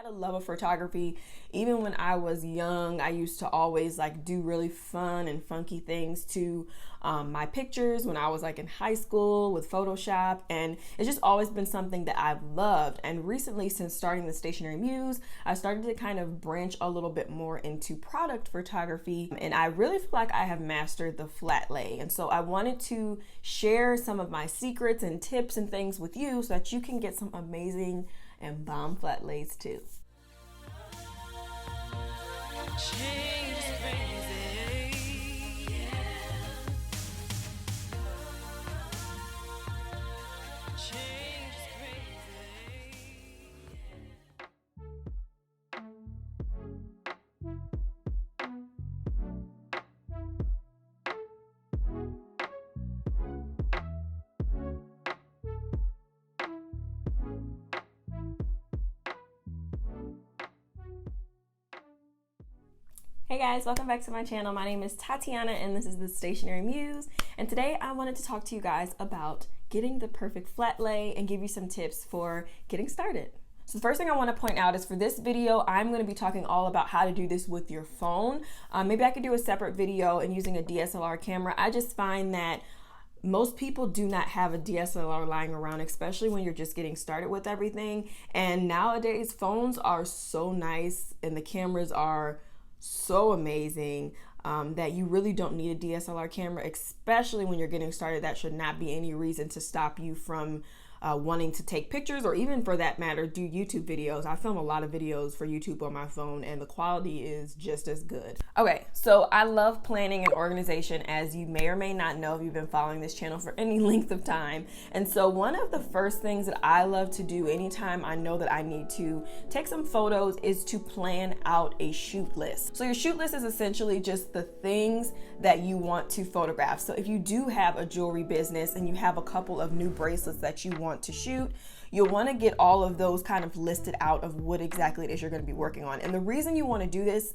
had a love of photography. Even when I was young, I used to always like do really fun and funky things to my pictures when I was like in high school with Photoshop, and it's just always been something that I've loved. And recently, since starting the Stationary Muse, I started to kind of branch a little bit more into product photography, and I really feel like I have mastered the Flatlay. And so I wanted to share some of my secrets and tips and things with you so that you can get some amazing and bomb Flatlays too. Change is crazy. Yeah. Change is crazy. Hey guys, welcome back to my channel. My name is Tatiana and this is the Stationary Muse. And today I wanted to talk to you guys about getting the perfect Flatlay and give you some tips for getting started. So the first thing I want to point out is for this video, I'm going to be talking all about how to do this with your phone. Maybe I could do a separate video and using a DSLR camera. I just find that most people do not have a DSLR lying around, especially when you're just getting started with everything. And nowadays phones are so nice and the cameras are so amazing that you really don't need a DSLR camera, especially when you're getting started. That should not be any reason to stop you from wanting to take pictures, or even for that matter, do YouTube videos. I film a lot of videos for YouTube on my phone and the quality is just as good. Okay, so I love planning and organization, as you may or may not know if you've been following this channel for any length of time. And so one of the first things that I love to do anytime I know that I need to take some photos is to plan out a shoot list. So your shoot list is essentially just the things that you want to photograph. So if you do have a jewelry business and you have a couple of new bracelets that you want to shoot, you'll want to get all of those kind of listed out of what exactly it is you're going to be working on. And the reason you want to do this,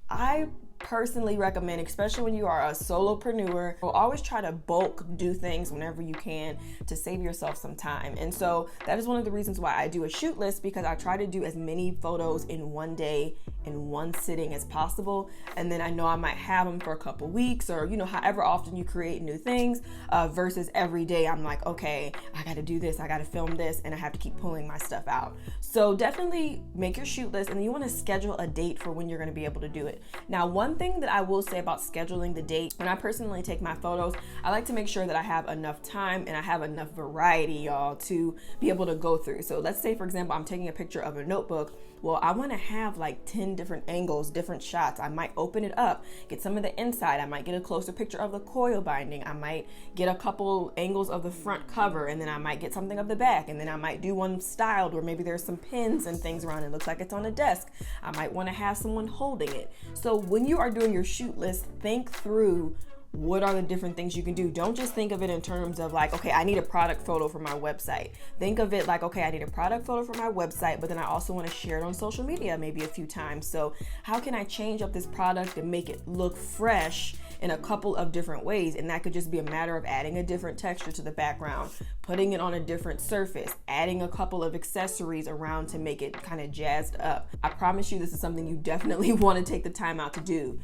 I personally recommend, especially when you are a solopreneur, always try to bulk do things whenever you can to save yourself some time. And so that is one of the reasons why I do a shoot list, because I try to do as many photos in one day in one sitting as possible. And then I know I might have them for a couple weeks, or however often you create new things, versus every day I'm like, okay, I got to do this, I got to film this, and I have to keep pulling my stuff out. So definitely make your shoot list, and then you want to schedule a date for when you're going to be able to do it. Now, one thing that I will say about scheduling the date, when I personally take my photos, I like to make sure that I have enough time and I have enough variety, y'all, to be able to go through. So let's say, for example, I'm taking a picture of a notebook. Well, I want to have like 10 different angles, different shots. I might open it up, get some of the inside. I might get a closer picture of the coil binding. I might get a couple angles of the front cover, and then I might get something of the back, and then I might do one styled where maybe there's some pins and things around. It looks like it's on a desk. I might want to have someone holding it. So when you are doing your shoot list, think through what are the different things you can do. Don't just think of it in terms of like, okay, I need a product photo for my website. Think of it like, okay, I need a product photo for my website, but then I also want to share it on social media maybe a few times. So how can I change up this product and make it look fresh in a couple of different ways? And that could just be a matter of adding a different texture to the background, putting it on a different surface, adding a couple of accessories around to make it kind of jazzed up. I promise you this is something you definitely want to take the time out to do.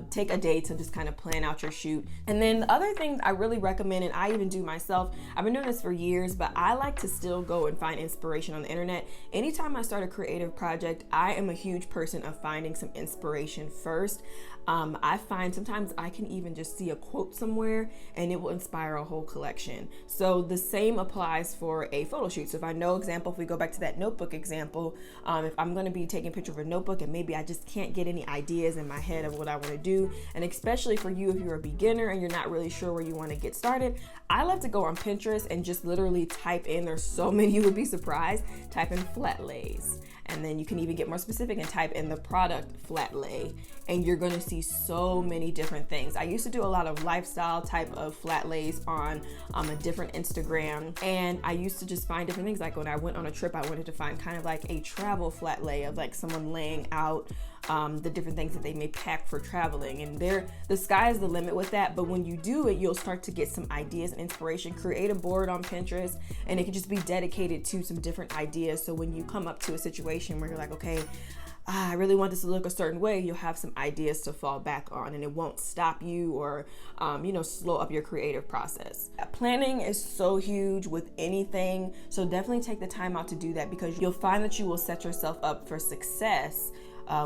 Take a day to just kind of plan out your shoot. And then the other thing I really recommend, and I even do myself, I've been doing this for years, but I like to still go and find inspiration on the internet. Anytime I start a creative project, I am a huge person of finding some inspiration first. I find sometimes I can even just see a quote somewhere and it will inspire a whole collection. So the same applies for a photo shoot. So if I know, example, if we go back to that notebook example, if I'm going to be taking a picture of a notebook and maybe I just can't get any ideas in my head of what I want to do, and especially for you if you're a beginner and you're not really sure where you want to get started, I love to go on Pinterest and just literally type in, there's so many, you would be surprised, type in Flatlays. And then you can even get more specific and type in the product Flatlay, and you're going to see so many different things. I used to do a lot of lifestyle type of Flatlays on a different Instagram, and I used to just find different things. Like when I went on a trip, I wanted to find kind of like a travel Flatlay of like someone laying out the different things that they may pack for traveling. And the sky is the limit with that. But when you do it, you'll start to get some ideas and inspiration. Create a board on Pinterest, and it can just be dedicated to some different ideas. So when you come up to a situation where you're like, okay, I really want this to look a certain way, you'll have some ideas to fall back on, and it won't stop you or, slow up your creative process. Planning is so huge with anything, so definitely take the time out to do that, because you'll find that you will set yourself up for success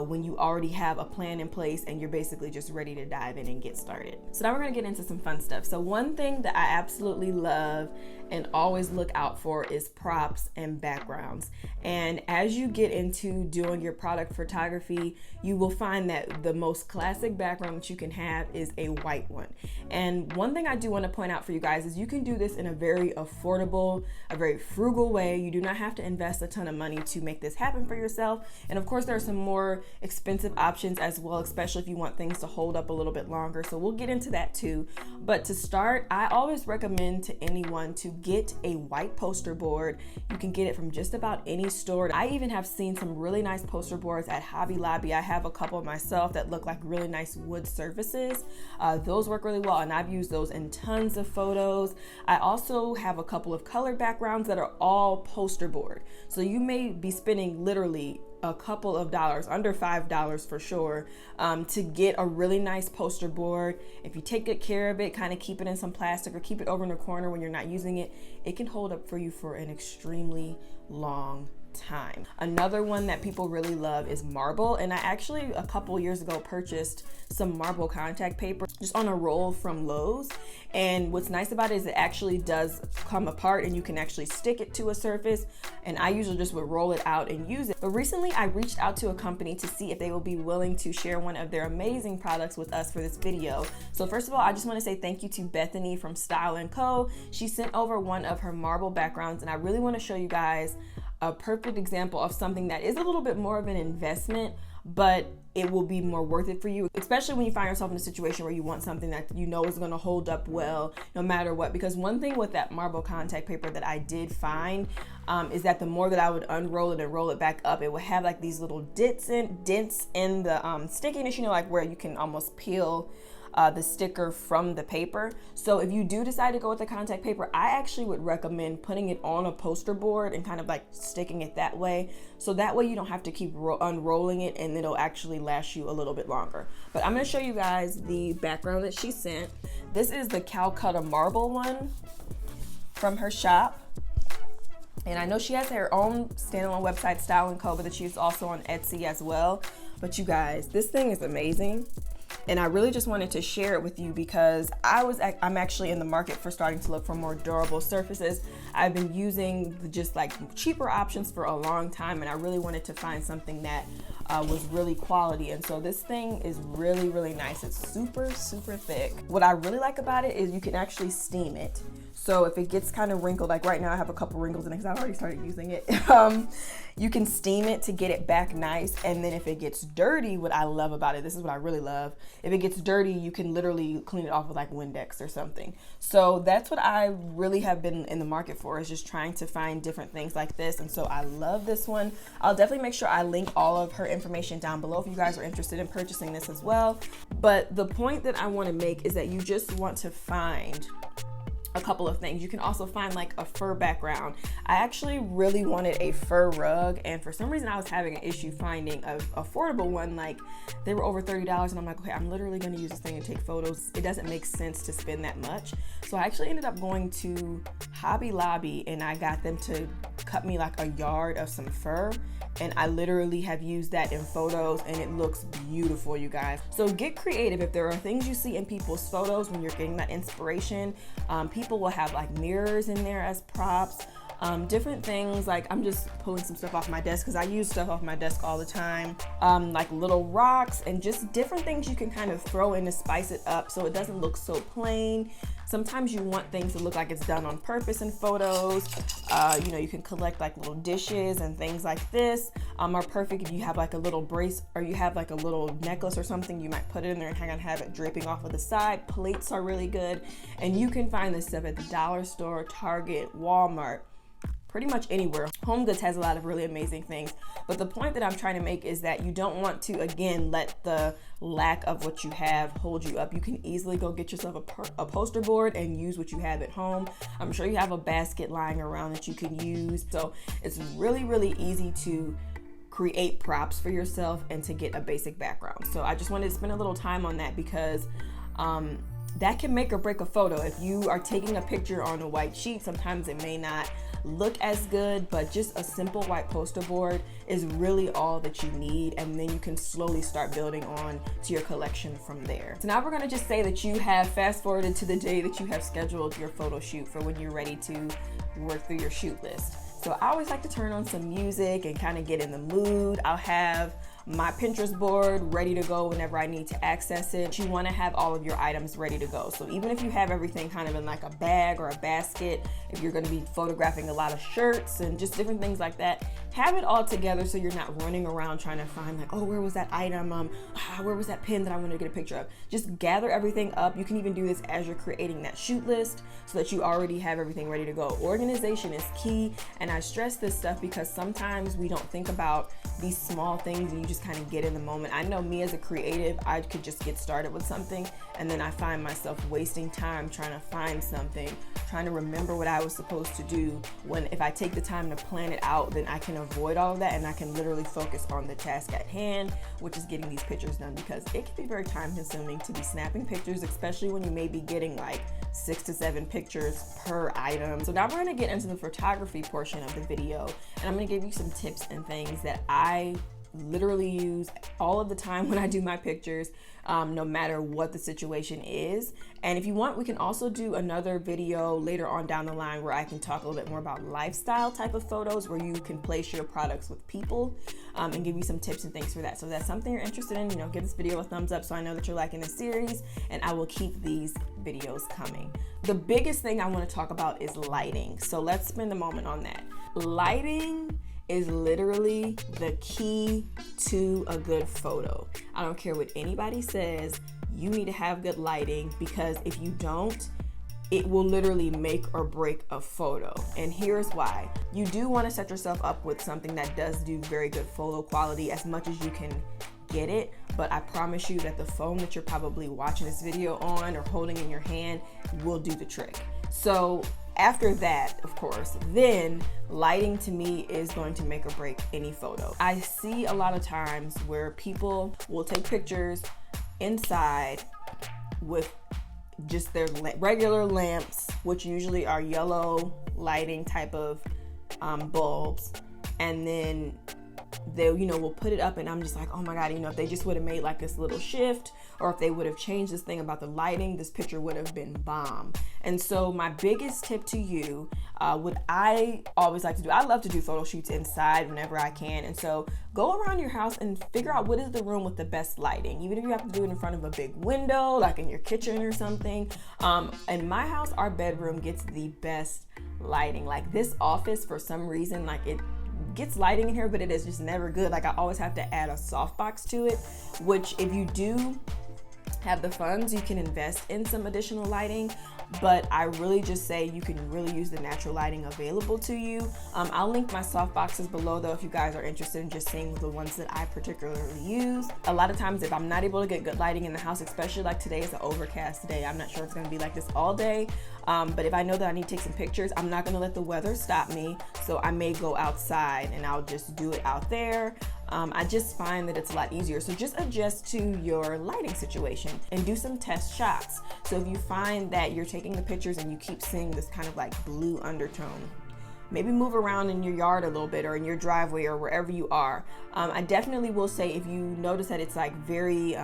when you already have a plan in place and you're basically just ready to dive in and get started. So now we're gonna get into some fun stuff. So one thing that I absolutely love and always look out for is props and backgrounds. And as you get into doing your product photography, you will find that the most classic background that you can have is a white one. And one thing I do want to point out for you guys is you can do this in a very affordable, a very frugal way. You do not have to invest a ton of money to make this happen for yourself. And of course, there are some more expensive options as well, especially if you want things to hold up a little bit longer. So we'll get into that too. But to start, I always recommend to anyone to get a white poster board. You can get it from just about any store. I even have seen some really nice poster boards at Hobby Lobby. I have a couple myself that look like really nice wood surfaces. Those work really well, and I've used those in tons of photos. I also have a couple of color backgrounds that are all poster board. So you may be spending literally a couple of dollars, under $5 for sure, to get a really nice poster board. If you take good care of it, kind of keep it in some plastic or keep it over in the corner when you're not using it, it can hold up for you for an extremely long time. Another one that people really love is marble, and I actually a couple years ago purchased some marble contact paper just on a roll from Lowe's. And what's nice about it is it actually does come apart and you can actually stick it to a surface, and I usually just would roll it out and use it. But recently I reached out to a company to see if they will be willing to share one of their amazing products with us for this video. So first of all, I just want to say thank you to Bethany from Stile Co. She sent over one of her marble backgrounds, and I really want to show you guys a perfect example of something that is a little bit more of an investment, but it will be more worth it for you, especially when you find yourself in a situation where you want something that you know is going to hold up well no matter what. Because one thing with that marble contact paper that I did find is that the more that I would unroll it and roll it back up, it would have like these little dents in the stickiness, like where you can almost peel the sticker from the paper. So if you do decide to go with the contact paper, I actually would recommend putting it on a poster board and kind of like sticking it that way. So that way you don't have to keep unrolling it, and it'll actually last you a little bit longer. But I'm going to show you guys the background that she sent. This is the Calcutta marble one from her shop. And I know she has her own standalone website, Stile Co, but that she's also on Etsy as well. But you guys, this thing is amazing. And I really just wanted to share it with you because I'm actually in the market for starting to look for more durable surfaces. I've been using just like cheaper options for a long time, and I really wanted to find something that was really quality. And so this thing is really, really nice. It's super, super thick. What I really like about it is you can actually steam it. So if it gets kind of wrinkled, like right now I have a couple wrinkles in it because I've already started using it. You can steam it to get it back nice. And then if it gets dirty, what I love about it, this is what I really love. If it gets dirty, you can literally clean it off with like Windex or something. So that's what I really have been in the market for, is just trying to find different things like this. And so I love this one. I'll definitely make sure I link all of her information down below if you guys are interested in purchasing this as well. But the point that I want to make is that you just want to find a couple of things. You can also find like a fur background. I actually really wanted a fur rug, and for some reason I was having an issue finding an affordable one. Like they were over $30, and I'm like, okay, I'm literally going to use this thing and take photos. It doesn't make sense to spend that much. So I actually ended up going to Hobby Lobby, and I got them to cut me like a yard of some fur, and I literally have used that in photos, and it looks beautiful, you guys. So get creative. If there are things you see in people's photos when you're getting that inspiration, people will have like mirrors in there as props, different things. Like I'm just pulling some stuff off my desk because I use stuff off my desk all the time, like little rocks and just different things you can kind of throw in to spice it up so it doesn't look so plain. Sometimes you want things to look like it's done on purpose in photos. You can collect like little dishes and things like this are perfect if you have like a little brace or you have like a little necklace or something. You might put it in there and have it dripping off of the side. Plates are really good, and you can find this stuff at the dollar store, Target, Walmart. pretty much anywhere. Home Goods has a lot of really amazing things, but the point that I'm trying to make is that you don't want to, again, let the lack of what you have hold you up. You can easily go get yourself a poster board and use what you have at home. I'm sure you have a basket lying around that you can use. So it's really, really easy to create props for yourself and to get a basic background. So I just wanted to spend a little time on that because that can make or break a photo. If you are taking a picture on a white sheet, sometimes it may not look as good, but just a simple white poster board is really all that you need, and then you can slowly start building on to your collection from there. So now we're going to just say that you have fast forwarded to the day that you have scheduled your photo shoot for when you're ready to work through your shoot list. So I always like to turn on some music and kind of get in the mood. I'll have my Pinterest board ready to go whenever I need to access it. You want to have all of your items ready to go. So even if you have everything kind of in like a bag or a basket, if you're going to be photographing a lot of shirts and just different things like that, have it all together so you're not running around trying to find like, oh, where was that item? Where was that pin that I wanted to get a picture of? Just gather everything up. You can even do this as you're creating that shoot list so that you already have everything ready to go. Organization is key, and I stress this stuff because sometimes we don't think about these small things and you just kind of get in the moment. I know me as a creative, I could just get started with something and then I find myself wasting time trying to find something, trying to remember what I was supposed to do, when if I take the time to plan it out, then I can avoid all of that and I can literally focus on the task at hand, which is getting these pictures done, because it can be very time consuming to be snapping pictures, especially when you may be getting like 6 to 7 pictures per item. So now we're going to get into the photography portion of the video, and I'm going to give you some tips and things that I literally use all of the time when I do my pictures, no matter what the situation is. And if you want, we can also do another video later on down the line where I can talk a little bit more about lifestyle type of photos where you can place your products with people, and give you some tips and things for that. So if that's something you're interested in, give this video a thumbs up so I know that you're liking this series, and I will keep these videos coming. The biggest thing I want to talk about is lighting. So let's spend a moment on that. Lighting is literally the key to a good photo. I don't care what anybody says, you need to have good lighting, because if you don't, it will literally make or break a photo. And here's why. You do want to set yourself up with something that does do very good photo quality as much as you can get it, but I promise you that the phone that you're probably watching this video on or holding in your hand will do the trick. So after that, of course, then lighting to me is going to make or break any photo. I see a lot of times where people will take pictures inside with just their regular lamps, which usually are yellow lighting type of bulbs, and then they will put it up, and I'm just like, oh my god, if they just would have made like this little shift, or if they would have changed this thing about the lighting, this picture would have been bomb. And so my biggest tip to you, what I always like to do, I love to do photo shoots inside whenever I can, and so go around your house and figure out what is the room with the best lighting, even if you have to do it in front of a big window like in your kitchen or something. In my house, our bedroom gets the best lighting. Like this office, for some reason, like it gets lighting in here, but it is just never good. Like I always have to add a softbox to it, which if you do have the funds, you can invest in some additional lighting, but I really just say you can really use the natural lighting available to you. I'll link my softboxes below though if you guys are interested in just seeing the ones that I particularly use. A lot of times if I'm not able to get good lighting in the house, especially like today is an overcast day, I'm not sure it's going to be like this all day, but if I know that I need to take some pictures, I'm not going to let the weather stop me, so I may go outside and I'll just do it out there. I just find that it's a lot easier. So just adjust to your lighting situation and do some test shots. So if you find that you're taking the pictures and you keep seeing this kind of like blue undertone, maybe move around in your yard a little bit or in your driveway or wherever you are. I definitely will say if you notice that it's like very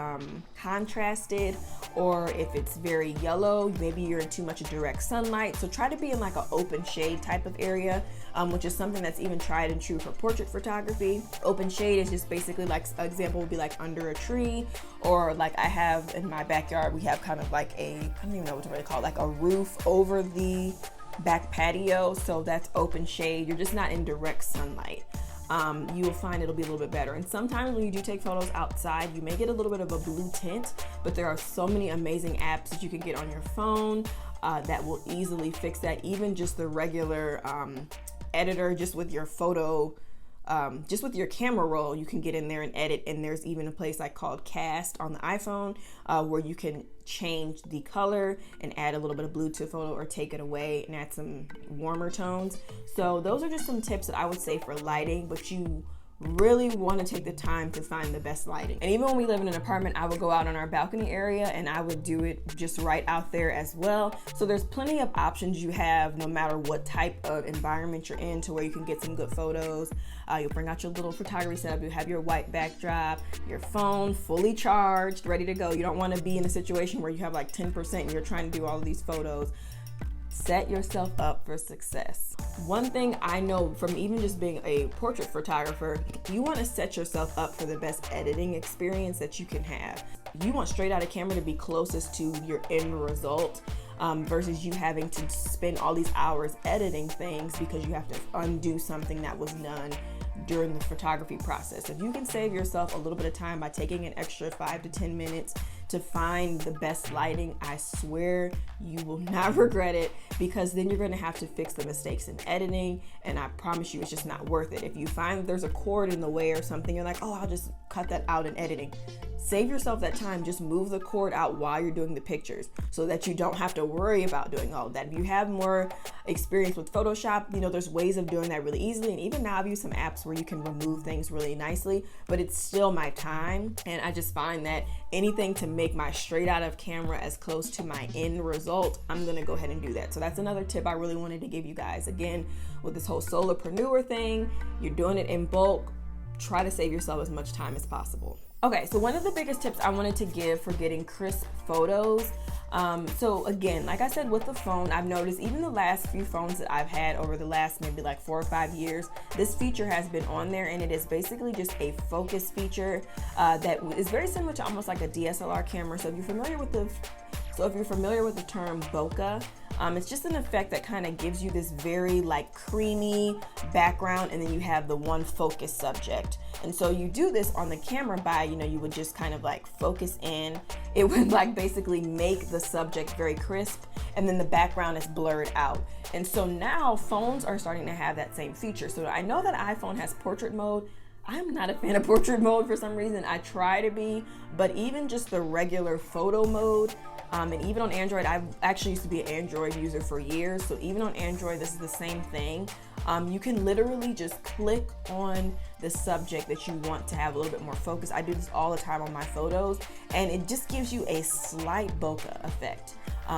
contrasted, or if it's very yellow, maybe you're in too much direct sunlight. So try to be in like an open shade type of area, which is something that's even tried and true for portrait photography. Open shade is just basically like, an example would be like under a tree, or like I have in my backyard, we have kind of like I don't even know what to really call it, like a roof over the back patio, so that's open shade. You're just not in direct sunlight. You will find it'll be a little bit better. And sometimes when you do take photos outside, you may get a little bit of a blue tint, but there are so many amazing apps that you can get on your phone that will easily fix that. Even just the regular editor just with your just with your camera roll, you can get in there and edit. And there's even a place like called Cast on the iPhone where you can change the color and add a little bit of blue to a photo or take it away and add some warmer tones. So those are just some tips that I would say for lighting, but you really want to take the time to find the best lighting. And even when we live in an apartment, I would go out on our balcony area and I would do it just right out there as well. So there's plenty of options you have no matter what type of environment you're in to where you can get some good photos. You'll bring out your little photography setup, you have your white backdrop, your phone fully charged, ready to go. You don't want to be in a situation where you have like 10% and you're trying to do all of these photos. Set yourself up for success. One thing I know from even just being a portrait photographer, you want to set yourself up for the best editing experience that you can have. You want straight out of camera to be closest to your end result versus you having to spend all these hours editing things because you have to undo something that was done during the photography process. If you can save yourself a little bit of time by taking an extra 5 to 10 minutes to find the best lighting, I swear you will not regret it, because then you're going to have to fix the mistakes in editing, and I promise you it's just not worth it. If you find that there's a cord in the way or something, you're like, oh, I'll just cut that out in editing. Save yourself that time. Just move the cord out while you're doing the pictures so that you don't have to worry about doing all of that. If you have more experience with Photoshop, you know, there's ways of doing that really easily. And even now I've used some apps where you can remove things really nicely, but it's still my time. And I just find that anything to make my straight out of camera as close to my end result, I'm gonna go ahead and do that. So that's another tip I really wanted to give you guys. Again, with this whole solopreneur thing, you're doing it in bulk, try to save yourself as much time as possible. Okay, so one of the biggest tips I wanted to give for getting crisp photos. So again, like I said, with the phone, I've noticed even the last few phones that I've had over the last maybe like 4 or 5 years, this feature has been on there, and it is basically just a focus feature that is very similar to almost like a DSLR camera. So if you're familiar with the term bokeh, it's just an effect that kind of gives you this very like creamy background, and then you have the one focus subject. And so you do this on the camera by, you would just kind of like focus in. It would like basically make the subject very crisp, and then the background is blurred out. And so now phones are starting to have that same feature. So I know that iPhone has portrait mode. I'm not a fan of portrait mode for some reason. I try to be, but even just the regular photo mode, and even on Android, I actually used to be an Android user for years. So even on Android, this is the same thing. You can literally just click on the subject that you want to have a little bit more focus. I do this all the time on my photos, and it just gives you a slight bokeh effect.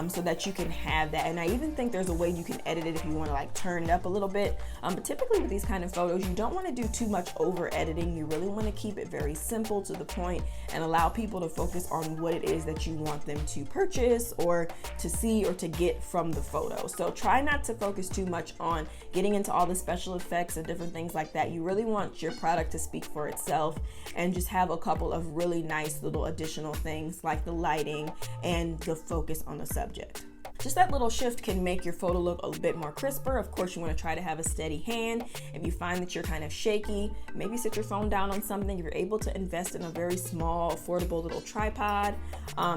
So that you can have that. And I even think there's a way you can edit it if you want to like turn it up a little bit. But typically with these kind of photos, you don't want to do too much over editing. You really want to keep it very simple to the point and allow people to focus on what it is that you want them to purchase or to see or to get from the photo. So try not to focus too much on getting into all the special effects and different things like that. You really want your product to speak for itself, and just have a couple of really nice little additional things like the lighting and the focus on the subject. Just that little shift can make your photo look a bit more crisper. Of course, you want to try to have a steady hand. If you find that you're kind of shaky, maybe sit your phone down on something. If you're able to invest in a very small, affordable little tripod,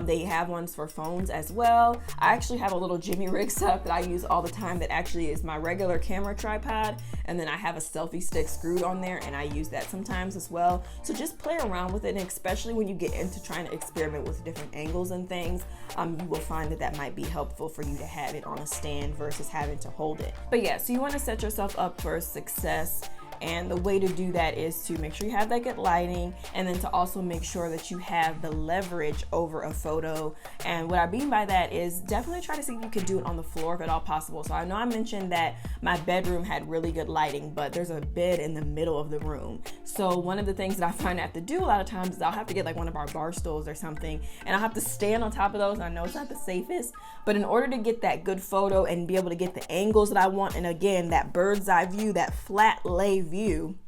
they have ones for phones as well. I actually have a little Jimmy rig setup that I use all the time that actually is my regular camera tripod, and then I have a selfie stick screwed on there, and I use that sometimes as well. So just play around with it, and especially when you get into trying to experiment with different angles and things, you will find that that might be helpful for you to have it on a stand versus having to hold it. But yeah, so you want to set yourself up for success. And the way to do that is to make sure you have that good lighting, and then to also make sure that you have the leverage over a photo. And what I mean by that is definitely try to see if you can do it on the floor if at all possible. So I know I mentioned that my bedroom had really good lighting, but there's a bed in the middle of the room. So one of the things that I find I have to do a lot of times is I'll have to get like one of our bar stools or something, and I'll have to stand on top of those. And I know it's not the safest, but in order to get that good photo and be able to get the angles that I want, and again, that bird's eye view, that flat lay view,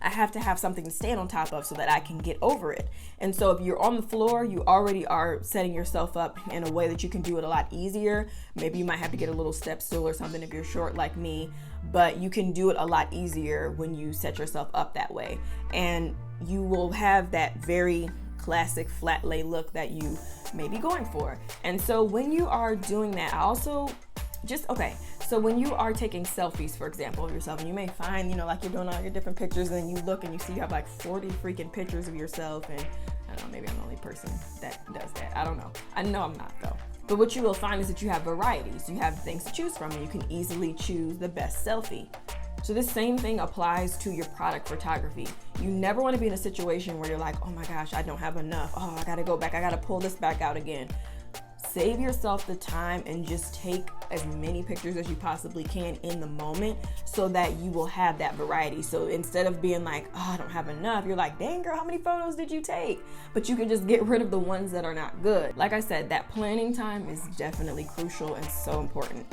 I have to have something to stand on top of so that I can get over it. And so if you're on the floor, you already are setting yourself up in a way that you can do it a lot easier. Maybe you might have to get a little step stool or something if you're short like me, but you can do it a lot easier when you set yourself up that way. And you will have that very classic flat lay look that you may be going for. And so when you are doing that, I also So when you are taking selfies, for example, of yourself, and you may find, you know, like you're doing all your different pictures, and then you look and you see you have like 40 freaking pictures of yourself, and I don't know, maybe I'm the only person that does that. I don't know. I know I'm not though. But what you will find is that you have varieties. You have things to choose from, and you can easily choose the best selfie. So this same thing applies to your product photography. You never want to be in a situation where you're like, oh my gosh, I don't have enough. Oh, I gotta go back. I gotta pull this back out again. Save yourself the time and just take as many pictures as you possibly can in the moment so that you will have that variety. So instead of being like, oh, I don't have enough, you're like, dang girl, how many photos did you take? But you can just get rid of the ones that are not good. Like I said, that planning time is definitely crucial and so important.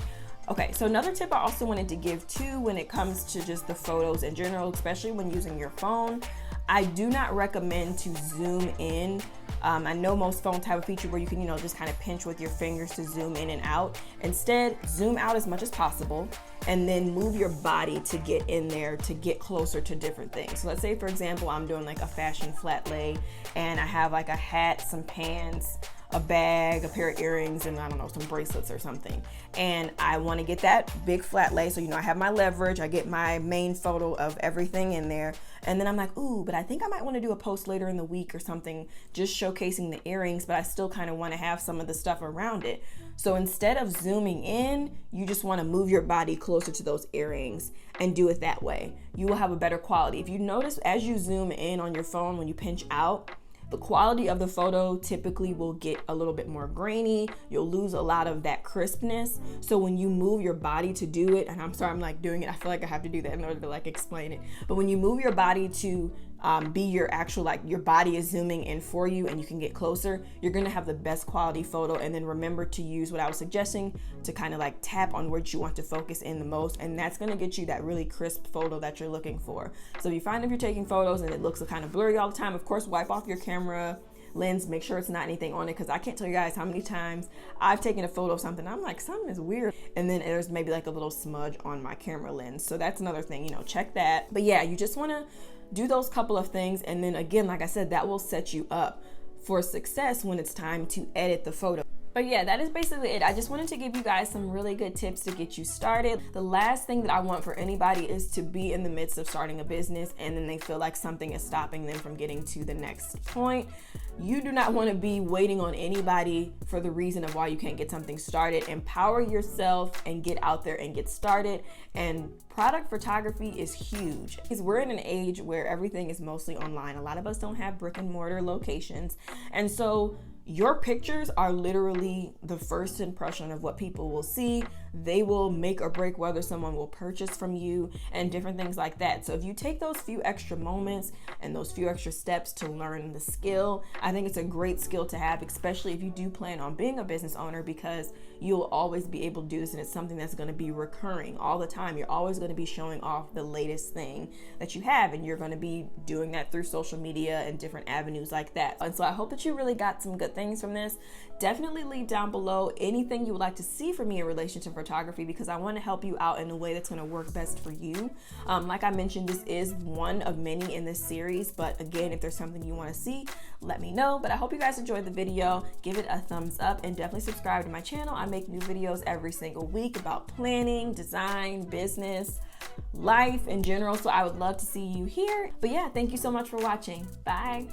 Okay, so another tip I also wanted to give too when it comes to just the photos in general, especially when using your phone, I do not recommend to zoom in. I know most phones have a feature where you can, you know, just kind of pinch with your fingers to zoom in and out. Instead, zoom out as much as possible and then move your body to get in there to get closer to different things. So let's say, for example, I'm doing like a fashion flat lay and I have like a hat, some pants, a bag, a pair of earrings, and I don't know, some bracelets or something. And I want to get that big flat lay. So, you know, I have my leverage, I get my main photo of everything in there. And then I'm like, ooh, but I think I might want to do a post later in the week or something, just showcasing the earrings, but I still kind of want to have some of the stuff around it. So instead of zooming in, you just want to move your body closer to those earrings and do it that way. You will have a better quality. If you notice, as you zoom in on your phone, when you pinch out, the quality of the photo typically will get a little bit more grainy. You'll lose a lot of that crispness. So when you move your body to do it, and I'm sorry, I'm like doing it, I feel like I have to do that in order to like explain it. But when you move your body to be your actual, like your body is zooming in for you and you can get closer, you're gonna have the best quality photo. And then remember to use what I was suggesting to kind of like tap on what you want to focus in the most, and that's gonna get you that really crisp photo that you're looking for. So if you find if you're taking photos and it looks kind of blurry all the time, of course wipe off your camera lens, make sure it's not anything on it, because I can't tell you guys how many times I've taken a photo of something, I'm like, something is weird, and then there's maybe like a little smudge on my camera lens. So that's another thing, you know, check that. But yeah, you just want to do those couple of things, and then again, like I said, that will set you up for success when it's time to edit the photo. But yeah, that is basically it. I just wanted to give you guys some really good tips to get you started. The last thing that I want for anybody is to be in the midst of starting a business and then they feel like something is stopping them from getting to the next point. You do not want to be waiting on anybody for the reason of why you can't get something started. Empower yourself and get out there and get started. And product photography is huge because we're in an age where everything is mostly online. A lot of us don't have brick and mortar locations. And so your pictures are literally the first impression of what people will see. They will make or break whether someone will purchase from you and different things like that. So if you take those few extra moments and those few extra steps to learn the skill, I think it's a great skill to have, especially if you do plan on being a business owner, because you'll always be able to do this and it's something that's going to be recurring all the time. You're always going to be showing off the latest thing that you have, and you're going to be doing that through social media and different avenues like that. And so I hope that you really got some good things from this. Definitely leave down below anything you would like to see from me in relation to photography, because I want to help you out in a way that's going to work best for you. Like I mentioned, this is one of many in this series, but again, if there's something you want to see, let me know. But I hope you guys enjoyed the video. Give it a thumbs up and definitely subscribe to my channel. I make new videos every single week about planning, design, business, life in general, so I would love to see you here. But yeah, thank you so much for watching. Bye.